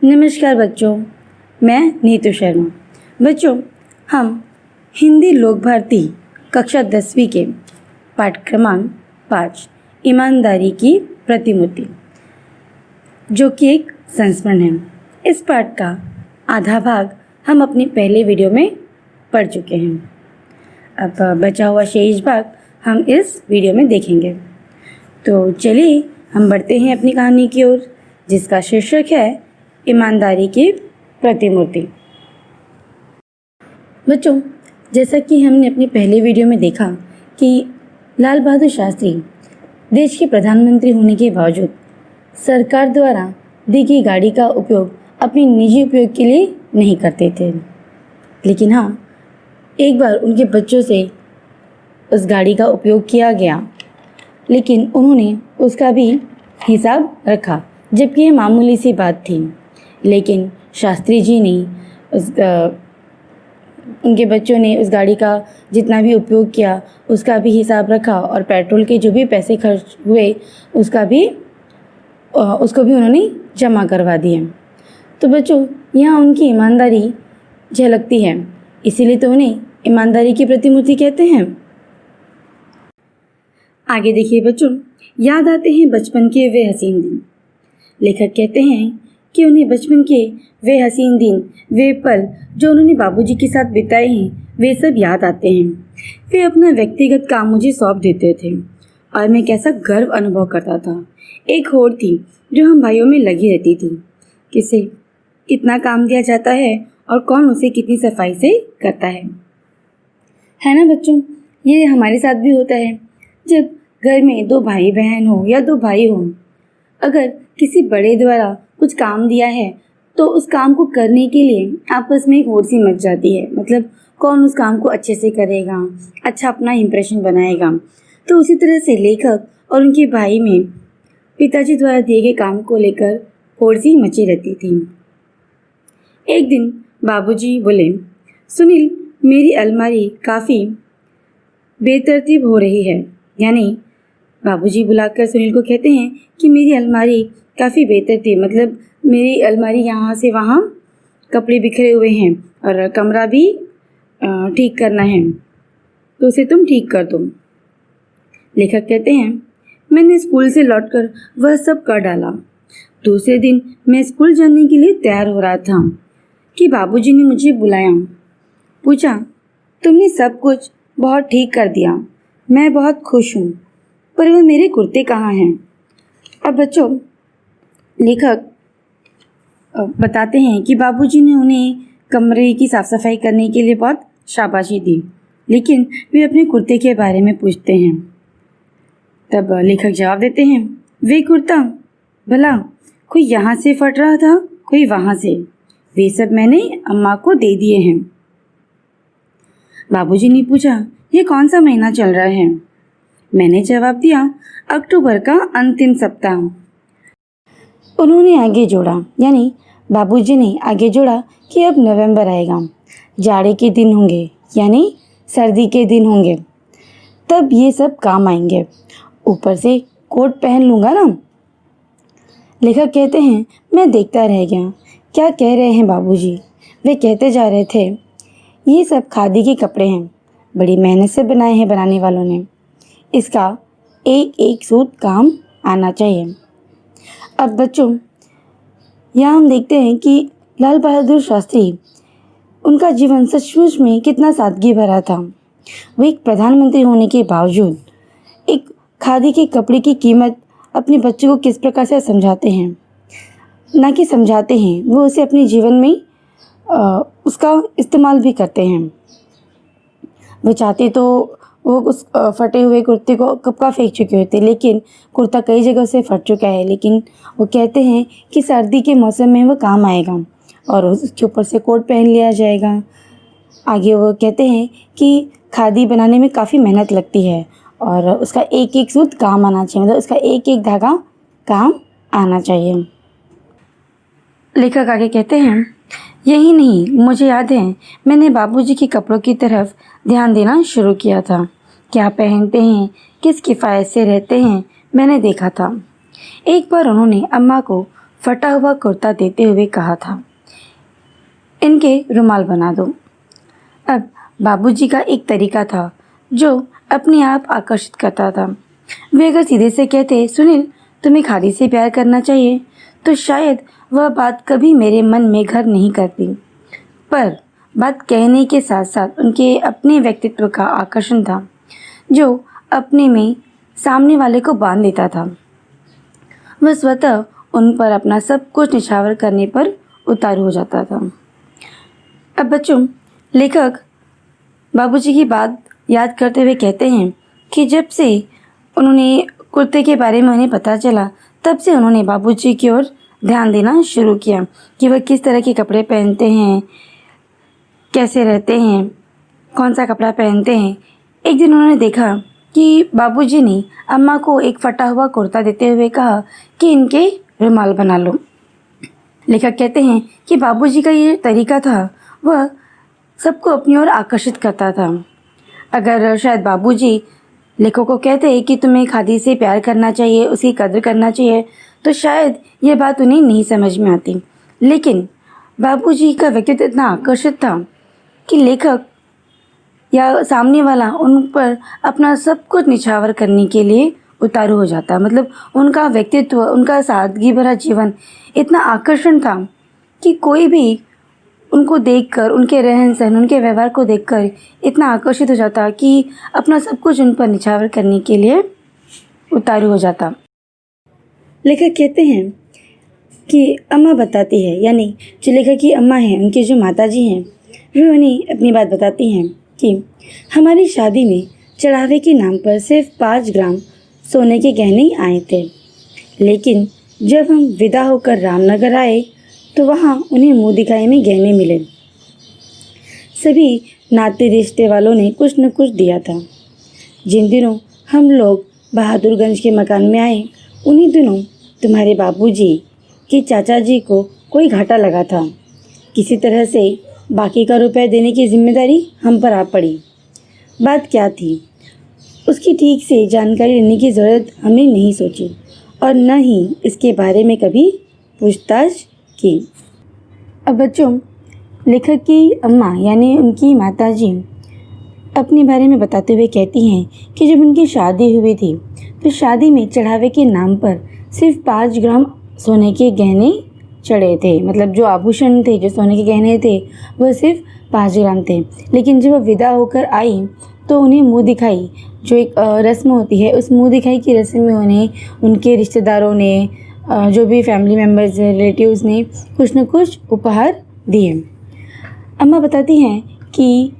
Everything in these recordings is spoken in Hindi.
नमस्कार बच्चों, मैं नीतू शर्मा। बच्चों, हम हिंदी लोक भारती कक्षा 10वीं के पाठ क्रमांक 5 ईमानदारी की प्रतिमूर्ति, जो कि एक संस्मरण है, इस पाठ का आधा भाग हम अपनी पहले वीडियो में पढ़ चुके हैं। अब बचा हुआ शेष भाग हम इस वीडियो में देखेंगे। तो चलिए हम बढ़ते हैं अपनी कहानी की ओर, जिसका शीर्षक है ईमानदारी की प्रतिमूर्ति। बच्चों, जैसा कि हमने अपनी पहले वीडियो में देखा कि लाल बहादुर शास्त्री देश के प्रधानमंत्री होने के बावजूद सरकार द्वारा दी गई गाड़ी का उपयोग अपने निजी उपयोग के लिए नहीं करते थे। लेकिन हाँ, एक बार उनके बच्चों से उस गाड़ी का उपयोग किया गया, लेकिन उन्होंने उसका भी हिसाब रखा, जबकि यह मामूली सी बात थी। लेकिन शास्त्री जी ने उनके बच्चों ने उस गाड़ी का जितना भी उपयोग किया उसका भी हिसाब रखा, और पेट्रोल के जो भी पैसे खर्च हुए उसको भी उन्होंने जमा करवा दिए। तो बच्चों, यहाँ उनकी ईमानदारी झलकती है, इसीलिए तो उन्हें ईमानदारी की प्रतिमूर्ति कहते हैं। आगे देखिए बच्चों, याद आते हैं बचपन के वे हसीन दिन। लेखक कहते हैं कि उन्हें बचपन के वे हसीन दिन, वे पल जो उन्होंने बाबूजी के साथ बिताए हैं, वे सब याद आते हैं। वे अपना व्यक्तिगत काम मुझे सौंप देते थे और मैं कैसा गर्व अनुभव करता था। एक होड़ थी जो हम भाइयों में लगी रहती थी, किसे कितना काम दिया जाता है और कौन उसे कितनी सफाई से करता है ना बच्चों। ये हमारे साथ भी होता है। जब घर में 2 भाई बहन हो या 2 भाई हो, अगर किसी बड़े द्वारा कुछ काम दिया है तो उस काम को करने के लिए आपस में एक होड़ सी मच जाती है। मतलब कौन उस काम को अच्छे से करेगा, अच्छा अपना इंप्रेशन बनाएगा। तो उसी तरह से लेखक और उनके भाई में पिताजी द्वारा दिए गए काम को लेकर होड़ सी मची रहती थी। एक दिन बाबूजी बोले, सुनील, मेरी अलमारी काफ़ी बेतरतीब हो रही है। यानी बाबूजी बुलाकर सुनील को कहते हैं कि मेरी अलमारी काफ़ी बेतरतीब, मतलब मेरी अलमारी यहाँ से वहाँ कपड़े बिखरे हुए हैं और कमरा भी ठीक करना है, तो उसे तुम ठीक कर दो। लेखक कहते हैं, मैंने स्कूल से लौटकर वह सब कर डाला। दूसरे दिन मैं स्कूल जाने के लिए तैयार हो रहा था कि बाबूजी ने मुझे बुलाया। पूछा, तुमने सब कुछ बहुत ठीक कर दिया, मैं बहुत खुश हूँ, पर वह मेरे कुर्ते कहाँ हैं। अब बच्चों, लेखक बताते हैं कि बाबूजी ने उन्हें कमरे की साफ़ सफाई करने के लिए बहुत शाबाशी दी, लेकिन वे अपने कुर्ते के बारे में पूछते हैं। तब लेखक जवाब देते हैं, वे कुर्ता भला कोई यहाँ से फट रहा था, कोई वहाँ से, वे सब मैंने अम्मा को दे दिए हैं। बाबूजी ने पूछा, ये कौन सा महीना चल रहा है। मैंने जवाब दिया, अक्टूबर का अंतिम सप्ताह। उन्होंने आगे जोड़ा, यानी बाबूजी ने आगे जोड़ा कि अब नवंबर आएगा, जाड़े के दिन होंगे, यानी सर्दी के दिन होंगे, तब ये सब काम आएंगे। ऊपर से कोट पहन लूँगा ना। लेखक कहते हैं, मैं देखता रह गया, क्या कह रहे हैं बाबूजी। वे कहते जा रहे थे, ये सब खादी के कपड़े हैं, बड़ी मेहनत से बनाए हैं बनाने वालों ने, इसका एक एक सूत काम आना चाहिए। अब बच्चों, यहाँ हम देखते हैं कि लाल बहादुर शास्त्री, उनका जीवन सचमुच में कितना सादगी भरा था। वो एक प्रधानमंत्री होने के बावजूद एक खादी के कपड़े की कीमत अपने बच्चों को किस प्रकार से समझाते हैं, ना कि समझाते हैं, वो उसे अपने जीवन में उसका इस्तेमाल भी करते हैं। वो चाहते तो वो उस फटे हुए कुर्ते को कब का फेंक चुके होते, लेकिन कुर्ता कई जगह से फट चुका है, लेकिन वो कहते हैं कि सर्दी के मौसम में वो काम आएगा और उसके ऊपर से कोट पहन लिया जाएगा। आगे वो कहते हैं कि खादी बनाने में काफ़ी मेहनत लगती है और उसका एक एक सूत काम आना चाहिए, मतलब उसका एक एक धागा काम आना चाहिए। लेखक आगे कहते हैं, यही नहीं, मुझे याद है मैंने बाबूजी के कपड़ों की तरफ ध्यान देना शुरू किया था। क्या पहनते हैं, किस किफ़ायत से रहते हैं, मैंने देखा था। एक बार उन्होंने अम्मा को फटा हुआ कुर्ता देते हुए कहा था, इनके रुमाल बना दो। अब बाबूजी का एक तरीका था जो अपने आप आकर्षित करता था। वे अगर सीधे से कहते, सुनील तुम्हें खादी से प्यार करना चाहिए, तो शायद वह बात कभी मेरे मन में घर नहीं करती। पर बात कहने के साथ साथ उनके अपने व्यक्तित्व का आकर्षण था जो अपने में सामने वाले को बांध लेता था। वह स्वतः उन पर अपना सब कुछ निछावर करने पर उतारू हो जाता था। अब बच्चों, लेखक बाबूजी की बात याद करते हुए कहते हैं कि जब से उन्होंने कुर्ते के बारे में उन्हें पता चला, तब से उन्होंने बाबूजी की ओर ध्यान देना शुरू किया कि वह किस तरह के कपड़े पहनते हैं, कैसे रहते हैं, कौन सा कपड़ा पहनते हैं। एक दिन उन्होंने देखा कि बाबूजी ने अम्मा को एक फटा हुआ कुर्ता देते हुए कहा कि इनके रुमाल बना लो। लेखक कहते हैं कि बाबूजी का ये तरीका था, वह सबको अपनी ओर आकर्षित करता था। अगर शायद बाबूजी लेखक को कहते कि तुम्हें खादी से प्यार करना चाहिए, उसकी कदर करना चाहिए, तो शायद यह बात उन्हें नहीं समझ में आती। लेकिन बाबूजी का व्यक्तित्व इतना आकर्षित था कि लेखक या सामने वाला उन पर अपना सब कुछ निछावर करने के लिए उतारू हो जाता। मतलब उनका व्यक्तित्व, उनका सादगी भरा जीवन इतना आकर्षण था कि कोई भी उनको देखकर, उनके रहन सहन, उनके व्यवहार को देखकर इतना आकर्षित हो जाता कि अपना सब कुछ उन पर निछावर करने के लिए उतारू हो जाता। लेखक कहते हैं कि अम्मा बताती है, यानी जो लेखक की अम्मा हैं, उनकी जो माताजी हैं, वे उन्हें अपनी बात बताती हैं कि हमारी शादी में चढ़ावे के नाम पर सिर्फ 5 ग्राम सोने के गहने आए थे, लेकिन जब हम विदा होकर रामनगर आए तो वहाँ उन्हें मुँह दिखाई में गहने मिले। सभी नाते रिश्ते वालों ने कुछ न कुछ दिया था। जिन दिनों हम लोग बहादुरगंज के मकान में आए, उन्हीं दिनों तुम्हारे बाबूजी के चाचा जी को कोई घाटा लगा था। किसी तरह से बाकी का रुपया देने की जिम्मेदारी हम पर आ पड़ी। बात क्या थी, उसकी ठीक से जानकारी लेने की ज़रूरत हमने नहीं सोची और न ही इसके बारे में कभी पूछताछ की। अब बच्चों, लेखक की अम्मा यानी उनकी माताजी अपने बारे में बताते हुए कहती हैं कि जब उनकी शादी हुई थी तो शादी में चढ़ावे के नाम पर सिर्फ 5 ग्राम सोने के गहने चढ़े थे। मतलब जो आभूषण थे, जो सोने के गहने थे, वह सिर्फ 5 ग्राम थे। लेकिन जब वह विदा होकर आई तो उन्हें मुँह दिखाई, जो एक रस्म होती है, उस मुँह दिखाई की रस्म में उन्हें उनके रिश्तेदारों ने, जो भी फैमिली मेम्बर्स, रिलेटिव्स ने कुछ न कुछ उपहार दिए। अम्मा बताती हैं कि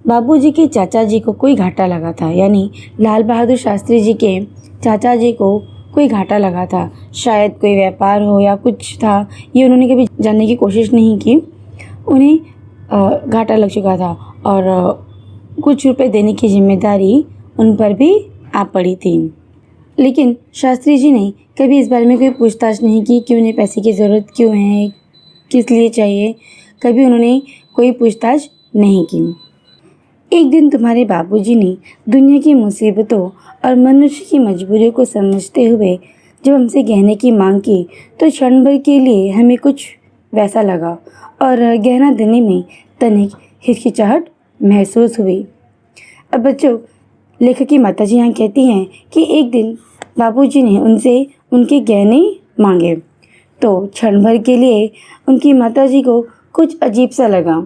बाबूजी के चाचा जी को कोई घाटा लगा था, यानी लाल बहादुर शास्त्री जी के चाचा जी को कोई घाटा लगा था। शायद कोई व्यापार हो या कुछ था, ये उन्होंने कभी जानने की कोशिश नहीं की। उन्हें घाटा लग चुका था और कुछ रुपए देने की जिम्मेदारी उन पर भी आ पड़ी थी। लेकिन शास्त्री जी ने कभी इस बारे में कोई पूछताछ नहीं की कि उन्हें पैसे की ज़रूरत क्यों है, किस लिए चाहिए। कभी उन्होंने कोई पूछताछ नहीं की। एक दिन तुम्हारे बाबूजी ने दुनिया की मुसीबतों और मनुष्य की मजबूरियों को समझते हुए जब हमसे गहने की मांग की तो क्षण भर के लिए हमें कुछ वैसा लगा और गहना देने में तनिक हिचकिचाहट महसूस हुई। अब बच्चों, लेखक की माताजी यहाँ कहती हैं कि एक दिन बाबूजी ने उनसे उनके गहने मांगे तो क्षण भर के लिए उनकी माताजी को कुछ अजीब सा लगा।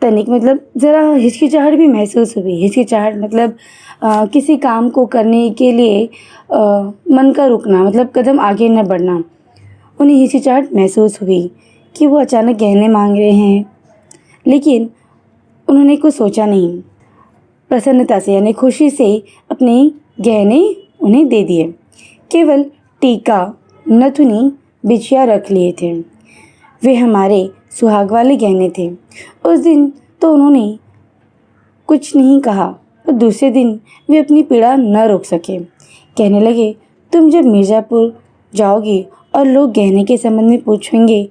तनिक मतलब ज़रा हिचकिचाहट भी महसूस हुई। हिचकिचाहट मतलब किसी काम को करने के लिए मन का रुकना, मतलब कदम आगे न बढ़ना। उन्हें हिचकिचाहट महसूस हुई कि वो अचानक गहने मांग रहे हैं, लेकिन उन्होंने कुछ सोचा नहीं। प्रसन्नता से यानी खुशी से अपने गहने उन्हें दे दिए। केवल टीका, नथुनी, बिछिया रख लिए थे। वे हमारे सुहाग वाले गहने थे। उस दिन तो उन्होंने कुछ नहीं कहा, पर दूसरे दिन वे अपनी पीड़ा न रोक सके। कहने लगे, तुम जब मिर्ज़ापुर जाओगी और लोग गहने के संबंध में पूछेंगे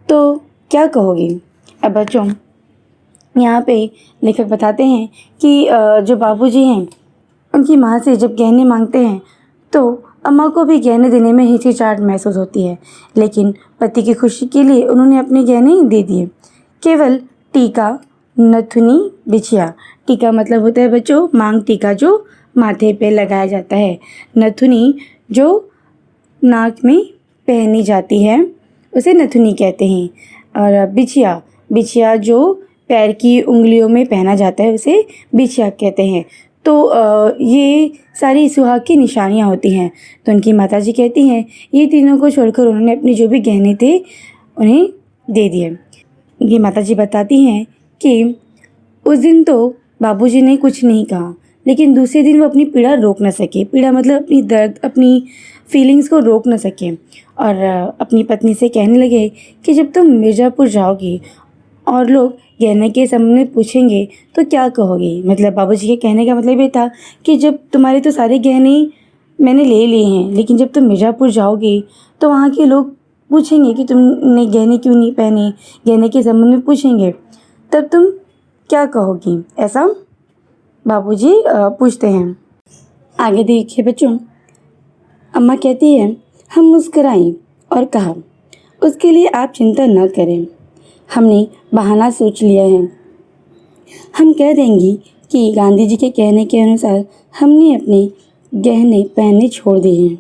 तो क्या कहोगी। अब बच्चों, यहाँ पे लेखक बताते हैं कि जो बाबूजी हैं, उनकी माँ से जब गहने मांगते हैं तो अम्मा को भी गहने देने में हिचकिचाहट महसूस होती है, लेकिन पति की खुशी के लिए उन्होंने अपने गहने दे दिए। केवल टीका, नथुनी, बिछिया। टीका मतलब होता है बच्चों मांग टीका, जो माथे पे लगाया जाता है। नथुनी जो नाक में पहनी जाती है उसे नथुनी कहते हैं। और बिछिया, बिछिया जो पैर की उंगलियों में पहना जाता है उसे बिछिया कहते हैं। तो ये सारी सुहाग की निशानियाँ होती हैं। तो उनकी माताजी कहती हैं ये तीनों को छोड़कर उन्होंने अपने जो भी गहने थे उन्हें दे दिए। उनकी माताजी बताती हैं कि उस दिन तो बाबूजी ने कुछ नहीं कहा, लेकिन दूसरे दिन वो अपनी पीड़ा रोक न सके। पीड़ा मतलब अपनी दर्द, अपनी फीलिंग्स को रोक न सके और अपनी पत्नी से कहने लगे कि जब तुम मिर्ज़ापुर जाओगी और लोग गहने के संबंध में पूछेंगे तो क्या कहोगी। मतलब बाबूजी के कहने का मतलब ये था कि जब तुम्हारे तो सारे गहने मैंने ले लिए हैं, लेकिन जब तुम मिर्ज़ापुर जाओगी तो वहाँ के लोग पूछेंगे कि तुमने गहने क्यों नहीं पहने, गहने के संबंध में पूछेंगे, तब तुम क्या कहोगी, ऐसा बाबूजी पूछते हैं। आगे देखिए बच्चों, अम्मा कहती है हम मुस्कुराई और कहा उसके लिए आप चिंता न करें, हमने बहाना सोच लिया है। हम कह देंगी कि गांधी जी के कहने के अनुसार हमने अपने गहने पहनने छोड़ दिए हैं।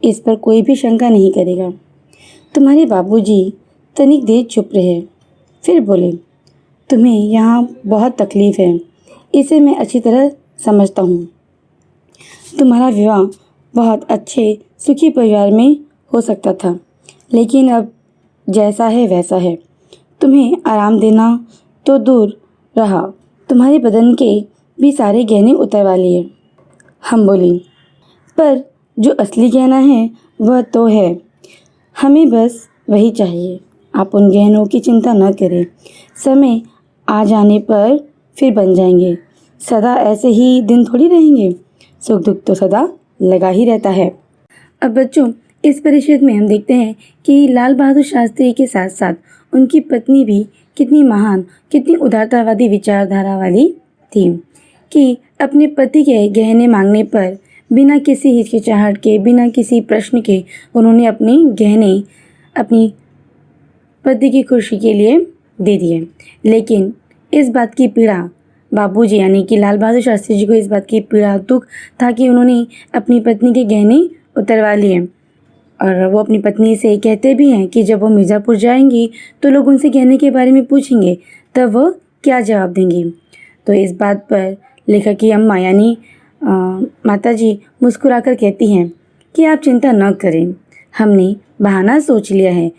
इस पर कोई भी शंका नहीं करेगा। तुम्हारे बाबूजी तनिक देर चुप रहे, फिर बोले तुम्हें यहाँ बहुत तकलीफ़ है, इसे मैं अच्छी तरह समझता हूँ। तुम्हारा विवाह बहुत अच्छे सुखी परिवार में हो सकता था, लेकिन अब जैसा है वैसा है। तुम्हें आराम देना तो दूर रहा, तुम्हारे बदन के भी सारे गहने उतरवा लिए। हम बोली पर जो असली गहना है वह तो है, हमें बस वही चाहिए। आप उन गहनों की चिंता न करें, समय आ जाने पर फिर बन जाएंगे। सदा ऐसे ही दिन थोड़ी रहेंगे, सुख दुख तो सदा लगा ही रहता है। अब बच्चों इस परिषद में हम देखते हैं कि लाल बहादुर शास्त्री के साथ साथ उनकी पत्नी भी कितनी महान, कितनी उदारतावादी विचारधारा वाली थी कि अपने पति के गहने मांगने पर बिना किसी हिचकिचाहट के, बिना किसी प्रश्न के उन्होंने अपने गहने अपनी पति की खुशी के लिए दे दिए। लेकिन इस बात की पीड़ा बाबूजी यानी कि लाल बहादुर शास्त्री जी को इस बात की पीड़ा, दुख था कि उन्होंने अपनी पत्नी के गहने उतरवा लिए। और वो अपनी पत्नी से कहते भी हैं कि जब वो मिर्ज़ापुर जाएंगी तो लोग उनसे गहने के बारे में पूछेंगे, तब वो क्या जवाब देंगी। तो इस बात पर लेखक की अम्मा यानी माताजी मुस्कुराकर कहती हैं कि आप चिंता न करें, हमने बहाना सोच लिया है।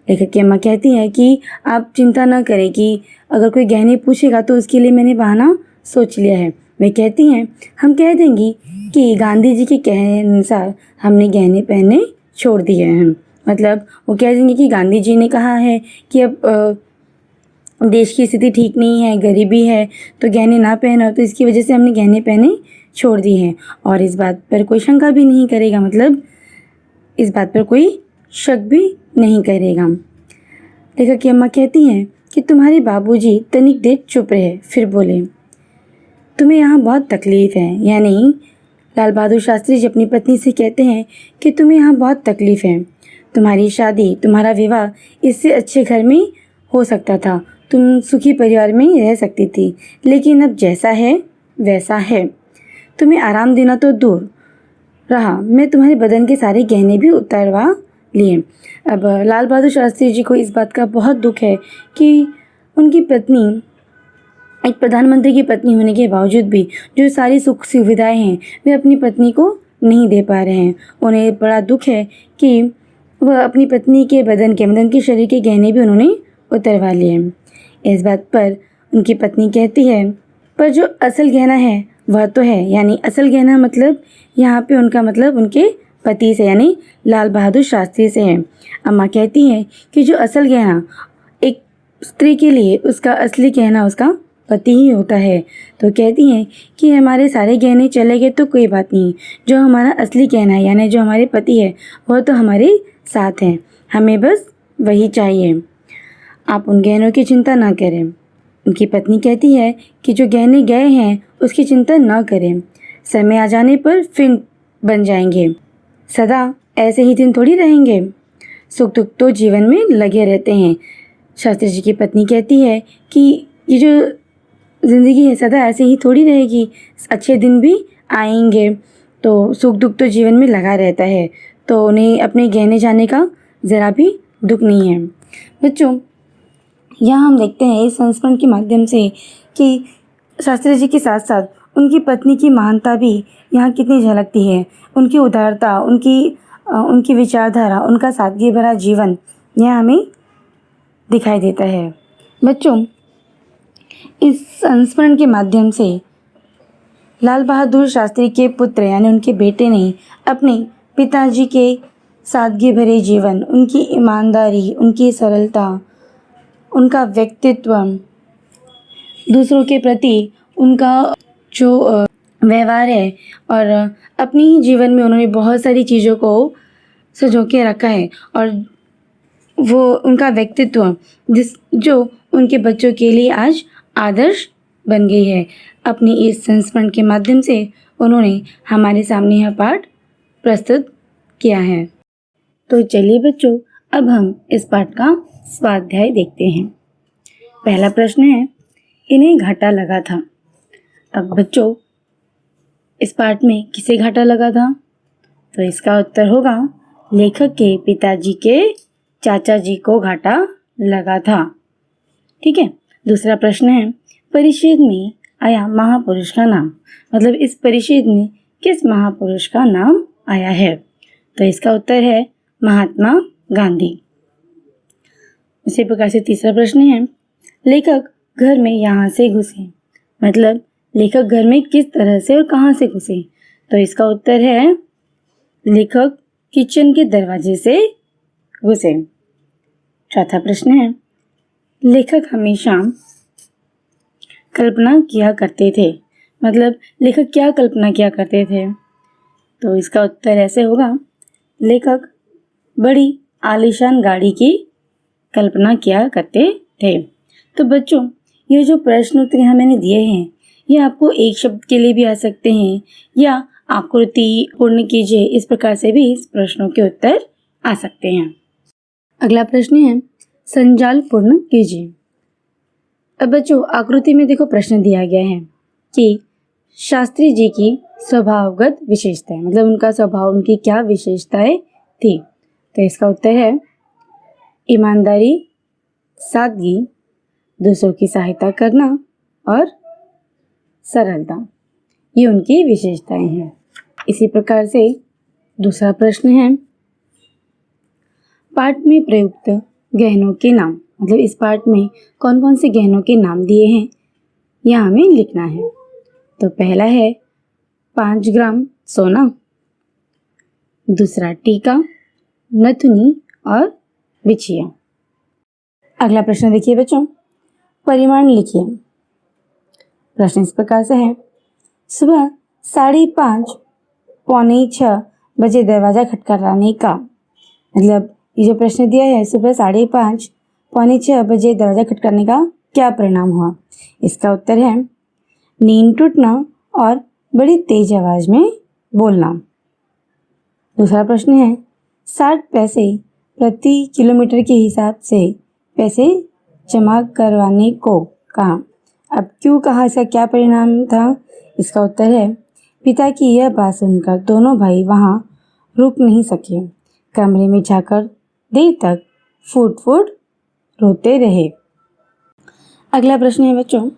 लेखक की अम्मा कहती हैं कि आप चिंता न करें कि अगर कोई गहने पूछेगा तो उसके लिए मैंने बहाना सोच लिया है। वे कहती हैं हम कह देंगी कि गांधी जी के कहने अनुसार हमने गहने पहनने छोड़ दिए हैं। मतलब वो कह देंगे कि गांधी जी ने कहा है कि अब देश की स्थिति ठीक नहीं है, गरीबी है, तो गहने ना पहनो, तो इसकी वजह से हमने गहने पहने छोड़ दिए हैं। और इस बात पर कोई शंका भी नहीं करेगा, मतलब इस बात पर कोई शक भी नहीं करेगा। लेखक की अम्मा कहती हैं कि तुम्हारे बाबूजी तनिक देर चुप रहे, फिर बोले तुम्हें यहाँ बहुत तकलीफ़ है। यानी लाल बहादुर शास्त्री जी अपनी पत्नी से कहते हैं कि तुम्हें यहाँ बहुत तकलीफ़ है, तुम्हारी शादी, तुम्हारा विवाह इससे अच्छे घर में हो सकता था, तुम सुखी परिवार में रह सकती थी, लेकिन अब जैसा है वैसा है। तुम्हें आराम देना तो दूर रहा, मैं तुम्हारे बदन के सारे गहने भी उतरवा लिए। अब लाल बहादुर शास्त्री जी को इस बात का बहुत दुख है कि उनकी पत्नी, एक प्रधानमंत्री की पत्नी होने के बावजूद भी जो सारी सुख सुविधाएं हैं वे अपनी पत्नी को नहीं दे पा रहे हैं। उन्हें बड़ा दुख है कि वह अपनी पत्नी के बदन के, मतलब उनके शरीर के गहने भी उन्होंने उतरवा लिए। इस बात पर उनकी पत्नी कहती है पर जो असल गहना है वह तो है। यानी असल गहना मतलब यहाँ पे उनका मतलब उनके पति से यानी लाल बहादुर शास्त्री से है। अम्मा कहती हैं कि जो असल गहना एक स्त्री के लिए उसका असली गहना उसका पति ही होता है। तो कहती हैं कि हमारे सारे गहने चले गए तो कोई बात नहीं, जो हमारा असली गहना है यानी जो हमारे पति है वह तो हमारे साथ हैं, हमें बस वही चाहिए, आप उन गहनों की चिंता ना करें। उनकी पत्नी कहती है कि जो गहने गए हैं उसकी चिंता न करें, समय आ जाने पर फिर बन जाएंगे। सदा ऐसे ही दिन थोड़ी रहेंगे, सुख दुख तो जीवन में लगे रहते हैं। शास्त्री जी की पत्नी कहती है कि ये जो ज़िंदगी है सदा ऐसे ही थोड़ी रहेगी, अच्छे दिन भी आएंगे, तो सुख दुख तो जीवन में लगा रहता है, तो उन्हें अपने गहने जाने का ज़रा भी दुख नहीं है। बच्चों, यहाँ हम देखते हैं इस संस्मरण के माध्यम से कि शास्त्री जी के साथ साथ उनकी पत्नी की महानता भी यहाँ कितनी झलकती है। उनकी उदारता, उनकी विचारधारा, उनका सादगी भरा जीवन यह हमें दिखाई देता है। बच्चों, इस संस्मरण के माध्यम से लाल बहादुर शास्त्री के पुत्र यानी उनके बेटे ने अपने पिताजी के सादगी भरे जीवन, उनकी ईमानदारी, उनकी सरलता, उनका व्यक्तित्व, दूसरों के प्रति उनका जो व्यवहार है और अपनी ही जीवन में उन्होंने बहुत सारी चीज़ों को संजो के रखा है और वो उनका व्यक्तित्व जो उनके बच्चों के लिए आज आदर्श बन गई है। अपनी इस संस्मरण के माध्यम से उन्होंने हमारे सामने यह पाठ प्रस्तुत किया है। तो चलिए बच्चों, अब हम इस पाठ का स्वाध्याय देखते हैं। पहला प्रश्न है, इन्हें घाटा लगा था। अब बच्चों, इस पाठ में किसे घाटा लगा था? तो इसका उत्तर होगा लेखक के पिताजी के चाचा जी को घाटा लगा था। ठीक है। दूसरा प्रश्न है, परिच्छेद में आया महापुरुष का नाम, मतलब इस परिच्छेद में किस महापुरुष का नाम आया है? तो इसका उत्तर है महात्मा गांधी। इसी प्रकार से तीसरा प्रश्न है, लेखक घर में यहाँ से घुसे, मतलब लेखक घर में किस तरह से और कहाँ से घुसे? तो इसका उत्तर है लेखक किचन के दरवाजे से घुसे। चौथा प्रश्न है, लेखक हमेशा कल्पना किया करते थे, मतलब लेखक क्या कल्पना किया करते थे? तो इसका उत्तर ऐसे होगा, लेखक बड़ी आलीशान गाड़ी की कल्पना किया करते थे। तो बच्चों, ये जो प्रश्न उत्तर यहाँ मैंने दिए हैं, ये आपको एक शब्द के लिए भी आ सकते हैं या आकृति पूर्ण कीजिए, इस प्रकार से भी इस प्रश्नों के उत्तर आ सकते हैं। अगला प्रश्न है, संजाल पूर्ण कीजिए। अब बच्चों, आकृति में देखो प्रश्न दिया गया है कि शास्त्री जी की स्वभावगत विशेषताएं, मतलब उनका स्वभाव, उनकी क्या विशेषताएं थी? तो इसका उत्तर है ईमानदारी, सादगी, दूसरों की सहायता करना और सरलता, ये उनकी विशेषताएं हैं। इसी प्रकार से दूसरा प्रश्न है, पाठ में प्रयुक्त गहनों के नाम, मतलब इस पाठ में कौन कौन से गहनों के नाम दिए हैं, यह हमें लिखना है। तो पहला है 5 ग्राम सोना, दूसरा टीका, नथुनी और बिछिया। अगला प्रश्न देखिए बच्चों, परिमाण लिखिए। प्रश्न इस प्रकार से है, सुबह 5:30 पौने 6 बजे दरवाज़ा खटखटाने का, मतलब ये जो प्रश्न दिया है सुबह 5:30 पौने 6 बजे दरवाज़ा खटखटाने का क्या परिणाम हुआ? इसका उत्तर है नींद टूटना और बड़ी तेज आवाज़ में बोलना। दूसरा प्रश्न है, 60 पैसे प्रति किलोमीटर के हिसाब से पैसे जमा करवाने को कहा। अब क्यों कहा, इसका क्या परिणाम था? इसका उत्तर है पिता की यह बात सुनकर दोनों भाई वहाँ रुक नहीं सके, कमरे में जाकर देर तक फूट फूट रोते रहे। अगला प्रश्न है बच्चों,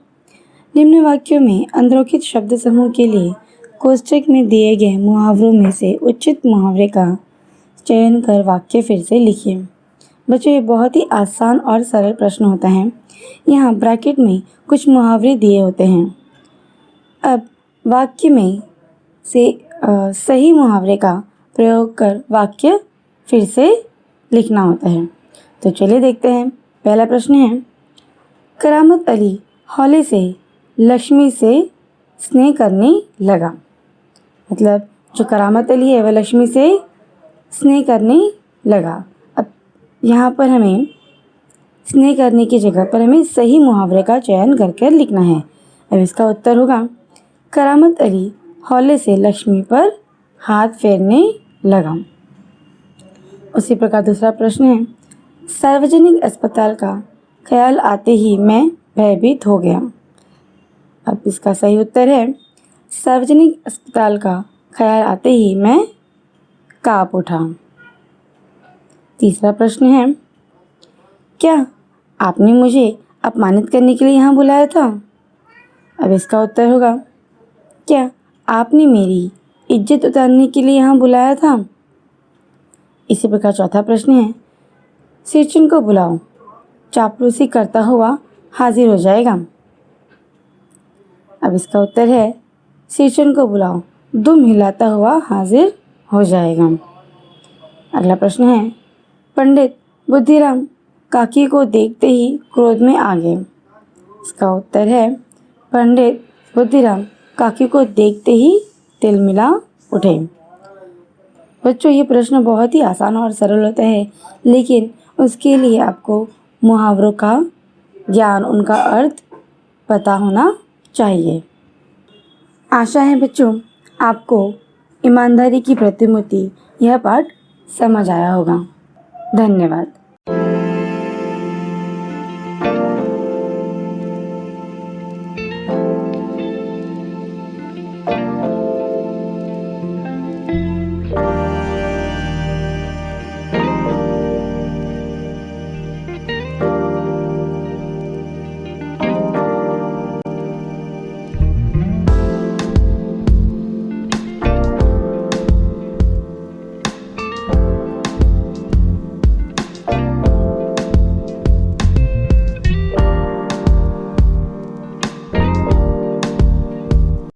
निम्न वाक्यों में अधोरेखित शब्द समूह के लिए कोष्ठक में दिए गए मुहावरों में से उचित मुहावरे का चयन कर वाक्य फिर से लिखिए। बच्चों, ये बहुत ही आसान और सरल प्रश्न होता है। यहाँ ब्रैकेट में कुछ मुहावरे दिए होते हैं। अब वाक्य में से सही मुहावरे का प्रयोग कर वाक्य फिर से लिखना होता है। तो चलिए देखते हैं। पहला प्रश्न है, करामत अली हौले से लक्ष्मी से स्नेह करने लगा, मतलब जो करामत अली है वह लक्ष्मी से स्नेह करने लगा। अब यहाँ पर हमें स्नेह करने की जगह पर हमें सही मुहावरे का चयन करके लिखना है। अब इसका उत्तर होगा, करामत अली हौले से लक्ष्मी पर हाथ फेरने लगा। उसी प्रकार दूसरा प्रश्न है, सार्वजनिक अस्पताल का ख्याल आते ही मैं भयभीत हो गया। अब इसका सही उत्तर है, सार्वजनिक अस्पताल का ख्याल आते ही मैं काँप उठा। तीसरा प्रश्न है, क्या आपने मुझे अपमानित करने के लिए यहाँ बुलाया था? अब इसका उत्तर होगा, क्या आपने मेरी इज्जत उतारने के लिए यहाँ बुलाया था? इसी प्रकार चौथा प्रश्न है, सिरचुन को बुलाओ, चापलूसी करता हुआ हाजिर हो जाएगा। अब इसका उत्तर है, सिरचुन को बुलाओ, दुम हिलाता हुआ हाजिर हो जाएगा। अगला प्रश्न है, पंडित बुद्धिराम काकी को देखते ही क्रोध में आ गए। इसका उत्तर है, पंडित बुद्धिराम काकी को देखते ही तिलमिला उठे। बच्चों, ये प्रश्न बहुत ही आसान और सरल होता है, लेकिन उसके लिए आपको मुहावरों का ज्ञान, उनका अर्थ पता होना चाहिए। आशा है बच्चों आपको ईमानदारी की प्रतिमूर्ति यह पाठ समझ आया होगा। धन्यवाद।